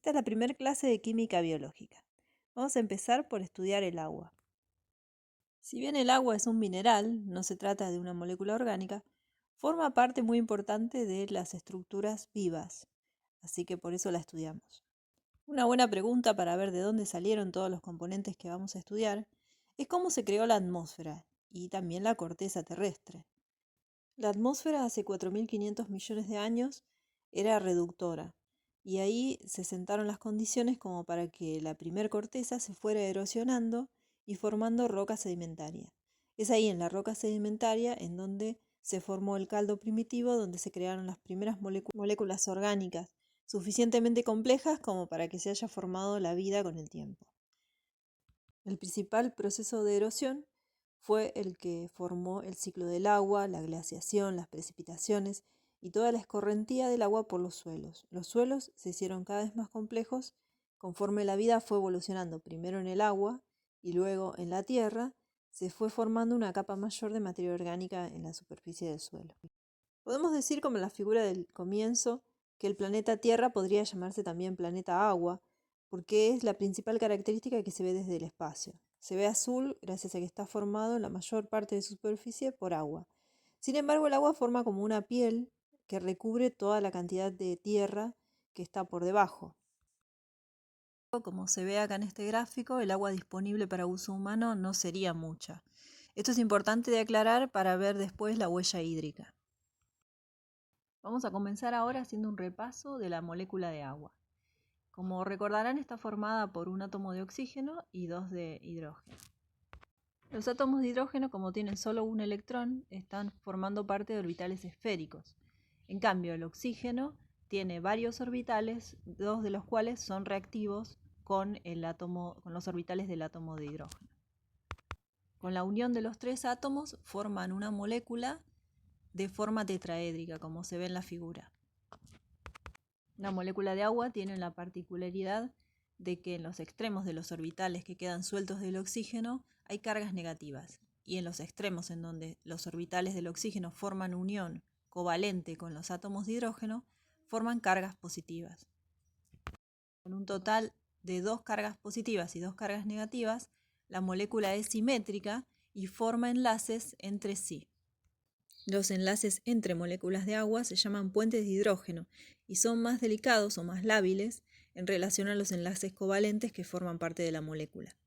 Esta es la primera clase de química biológica. Vamos a empezar por estudiar el agua. Si bien el agua es un mineral, no se trata de una molécula orgánica, forma parte muy importante de las estructuras vivas, así que por eso la estudiamos. Una buena pregunta para ver de dónde salieron todos los componentes que vamos a estudiar es cómo se creó la atmósfera y también la corteza terrestre. La atmósfera hace 4.500 millones de años era reductora y ahí se sentaron las condiciones como para que la primer corteza se fuera erosionando y formando roca sedimentaria. Es ahí en la roca sedimentaria en donde se formó el caldo primitivo, donde se crearon las primeras moléculas orgánicas suficientemente complejas como para que se haya formado la vida con el tiempo. El principal proceso de erosión fue el que formó el ciclo del agua, la glaciación, las precipitaciones y toda la escorrentía del agua por los suelos. Los suelos se hicieron cada vez más complejos conforme la vida fue evolucionando, primero en el agua y luego en la tierra, se fue formando una capa mayor de materia orgánica en la superficie del suelo. Podemos decir, como en la figura del comienzo, que el planeta Tierra podría llamarse también planeta agua, porque es la principal característica que se ve desde el espacio. Se ve azul gracias a que está formado en la mayor parte de su superficie por agua. Sin embargo, el agua forma como una piel que recubre toda la cantidad de tierra que está por debajo. Como se ve acá en este gráfico, el agua disponible para uso humano no sería mucha. Esto es importante de aclarar para ver después la huella hídrica. Vamos a comenzar ahora haciendo un repaso de la molécula de agua. Como recordarán, está formada por un átomo de oxígeno y dos de hidrógeno. Los átomos de hidrógeno, como tienen solo un electrón, están formando parte de orbitales esféricos. En cambio, el oxígeno tiene varios orbitales, dos de los cuales son reactivos con los orbitales del átomo de hidrógeno. Con la unión de los tres átomos forman una molécula de forma tetraédrica, como se ve en la figura. La molécula de agua tiene la particularidad de que en los extremos de los orbitales que quedan sueltos del oxígeno hay cargas negativas, y en los extremos en donde los orbitales del oxígeno forman unión covalente con los átomos de hidrógeno, forman cargas positivas. Con un total de 2 cargas positivas y 2 cargas negativas, la molécula es simétrica y forma enlaces entre sí. Los enlaces entre moléculas de agua se llaman puentes de hidrógeno y son más delicados o más lábiles en relación a los enlaces covalentes que forman parte de la molécula.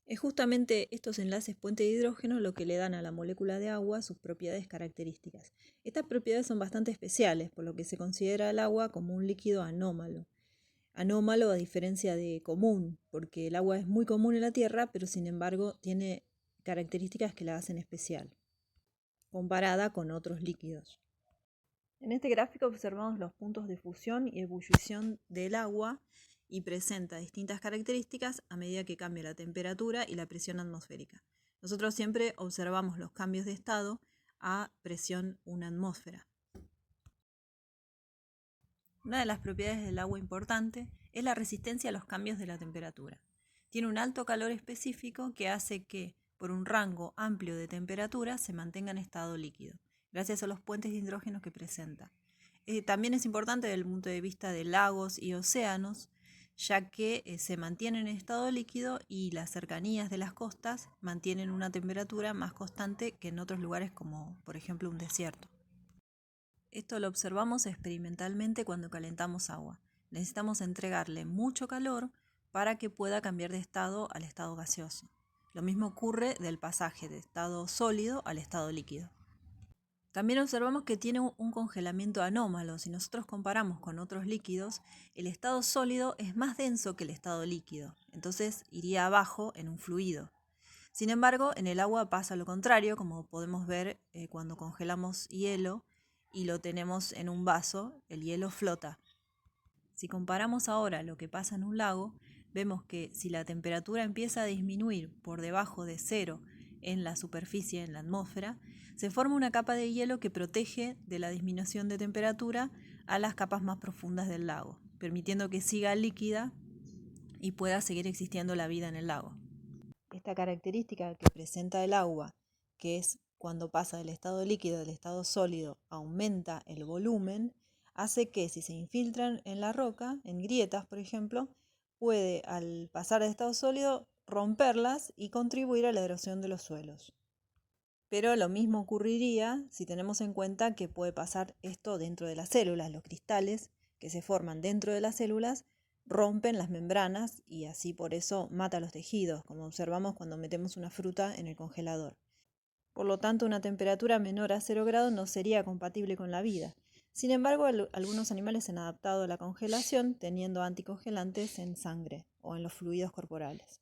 Es justamente estos enlaces puente de hidrógeno lo que le dan a la molécula de agua sus propiedades características. Estas propiedades son bastante especiales, por lo que se considera el agua como un líquido anómalo. Anómalo a diferencia de común, porque el agua es muy común en la Tierra, pero sin embargo tiene características que la hacen especial comparada con otros líquidos. En este gráfico observamos los puntos de fusión y ebullición del agua y presenta distintas características a medida que cambia la temperatura y la presión atmosférica. Nosotros siempre observamos los cambios de estado a presión 1 atmósfera. Una de las propiedades del agua importante es la resistencia a los cambios de la temperatura. Tiene un alto calor específico que hace que por un rango amplio de temperatura se mantenga en estado líquido, gracias a los puentes de hidrógeno que presenta. También es importante desde el punto de vista de lagos y océanos, ya que se mantienen en estado líquido y las cercanías de las costas mantienen una temperatura más constante que en otros lugares como por ejemplo un desierto. Esto lo observamos experimentalmente cuando calentamos agua. Necesitamos entregarle mucho calor para que pueda cambiar de estado al estado gaseoso. Lo mismo ocurre del pasaje de estado sólido al estado líquido. También observamos que tiene un congelamiento anómalo. Si nosotros comparamos con otros líquidos, el estado sólido es más denso que el estado líquido, entonces iría abajo en un fluido. Sin embargo, en el agua pasa lo contrario, como podemos ver cuando congelamos hielo y lo tenemos en un vaso, el hielo flota. Si comparamos ahora lo que pasa en un lago, vemos que si la temperatura empieza a disminuir por debajo de cero en la superficie, en la atmósfera, se forma una capa de hielo que protege de la disminución de temperatura a las capas más profundas del lago, permitiendo que siga líquida y pueda seguir existiendo la vida en el lago. Esta característica que presenta el agua, que es cuando pasa del estado líquido al estado sólido, aumenta el volumen, hace que si se infiltran en la roca, en grietas por ejemplo, puede al pasar de estado sólido romperlas y contribuir a la erosión de los suelos. Pero lo mismo ocurriría si tenemos en cuenta que puede pasar esto dentro de las células. Los cristales que se forman dentro de las células rompen las membranas y así por eso mata los tejidos, como observamos cuando metemos una fruta en el congelador. Por lo tanto, una temperatura menor a 0 grados no sería compatible con la vida. Sin embargo, algunos animales se han adaptado a la congelación teniendo anticongelantes en sangre o en los fluidos corporales.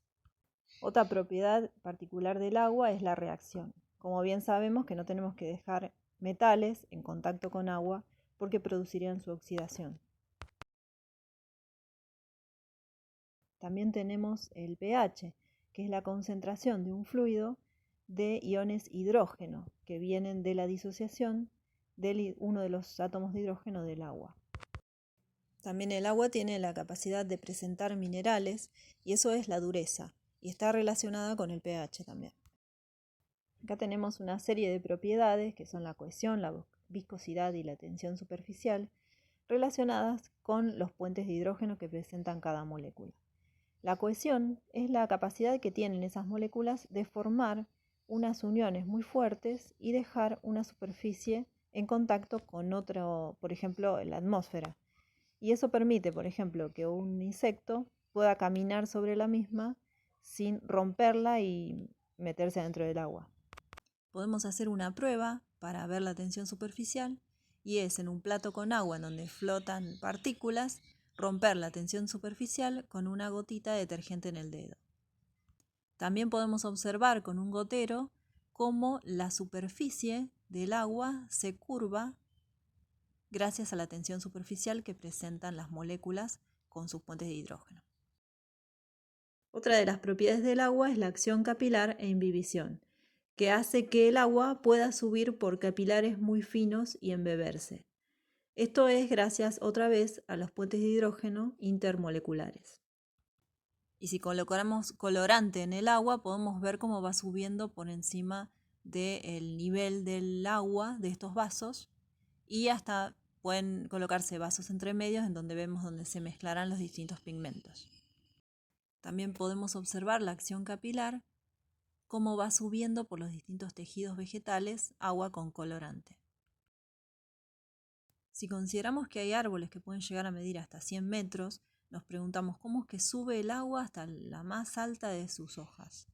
Otra propiedad particular del agua es la reacción. Como bien sabemos que no tenemos que dejar metales en contacto con agua porque producirían su oxidación. También tenemos el pH, que es la concentración de un fluido de iones hidrógeno que vienen de la disociación de uno de los átomos de hidrógeno del agua. También el agua tiene la capacidad de presentar minerales y eso es la dureza y está relacionada con el pH también. Acá tenemos una serie de propiedades que son la cohesión, la viscosidad y la tensión superficial relacionadas con los puentes de hidrógeno que presentan cada molécula. La cohesión es la capacidad que tienen esas moléculas de formar unas uniones muy fuertes y dejar una superficie en contacto con otro, por ejemplo, la atmósfera. Y eso permite, por ejemplo, que un insecto pueda caminar sobre la misma sin romperla y meterse dentro del agua. Podemos hacer una prueba para ver la tensión superficial y es en un plato con agua en donde flotan partículas, romper la tensión superficial con una gotita de detergente en el dedo. También podemos observar con un gotero cómo la superficie del agua se curva gracias a la tensión superficial que presentan las moléculas con sus puentes de hidrógeno. Otra de las propiedades del agua es la acción capilar e imbibición, que hace que el agua pueda subir por capilares muy finos y embeberse. Esto es gracias otra vez a los puentes de hidrógeno intermoleculares. Y si colocáramos colorante en el agua, podemos ver cómo va subiendo por encima del nivel del agua de estos vasos y hasta pueden colocarse vasos entre medios en donde vemos donde se mezclarán los distintos pigmentos. También podemos observar la acción capilar, cómo va subiendo por los distintos tejidos vegetales agua con colorante. Si consideramos que hay árboles que pueden llegar a medir hasta 100 metros, nos preguntamos cómo es que sube el agua hasta la más alta de sus hojas.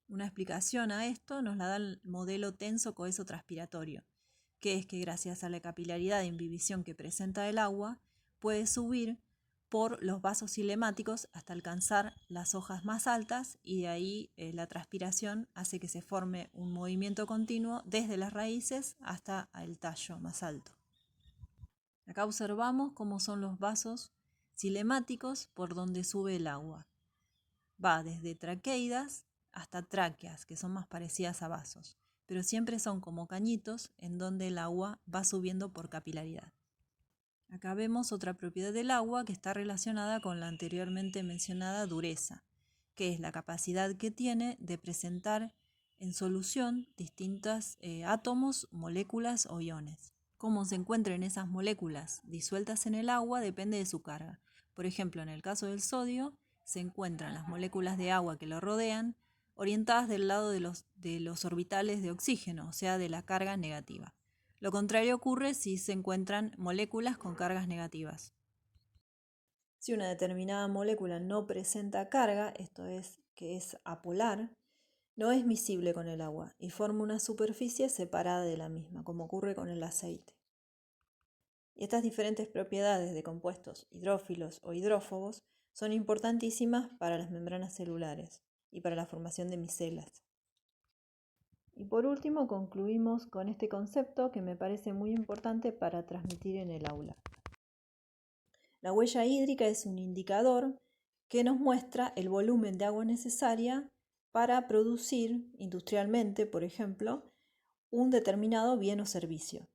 Una explicación a esto nos la da el modelo tenso coheso transpiratorio, que es que gracias a la capilaridad e imbibición que presenta el agua, puede subir por los vasos cilemáticos hasta alcanzar las hojas más altas y de ahí la transpiración hace que se forme un movimiento continuo desde las raíces hasta el tallo más alto. Acá observamos cómo son los vasos cilemáticos por donde sube el agua. Va desde traqueidas hasta tráqueas, que son más parecidas a vasos, pero siempre son como cañitos en donde el agua va subiendo por capilaridad. Acá vemos otra propiedad del agua que está relacionada con la anteriormente mencionada dureza, que es la capacidad que tiene de presentar en solución distintos átomos, moléculas o iones. Cómo se encuentran esas moléculas disueltas en el agua depende de su carga. Por ejemplo, en el caso del sodio, se encuentran las moléculas de agua que lo rodean orientadas del lado de los orbitales de oxígeno, o sea, de la carga negativa. Lo contrario ocurre si se encuentran moléculas con cargas negativas. Si una determinada molécula no presenta carga, esto es, que es apolar, no es miscible con el agua y forma una superficie separada de la misma, como ocurre con el aceite. Y estas diferentes propiedades de compuestos hidrófilos o hidrófobos son importantísimas para las membranas celulares y para la formación de micelas. Y por último concluimos con este concepto que me parece muy importante para transmitir en el aula. La huella hídrica es un indicador que nos muestra el volumen de agua necesaria para producir industrialmente, por ejemplo, un determinado bien o servicio.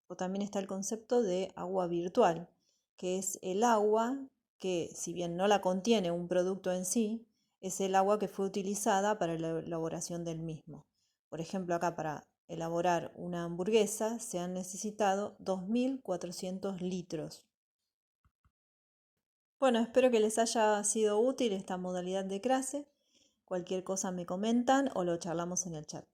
O también está el concepto de agua virtual, que es el agua que, si bien no la contiene un producto en sí, es el agua que fue utilizada para la elaboración del mismo. Por ejemplo, acá para elaborar una hamburguesa se han necesitado 2.400 litros. Bueno, espero que les haya sido útil esta modalidad de clase. Cualquier cosa me comentan o lo charlamos en el chat.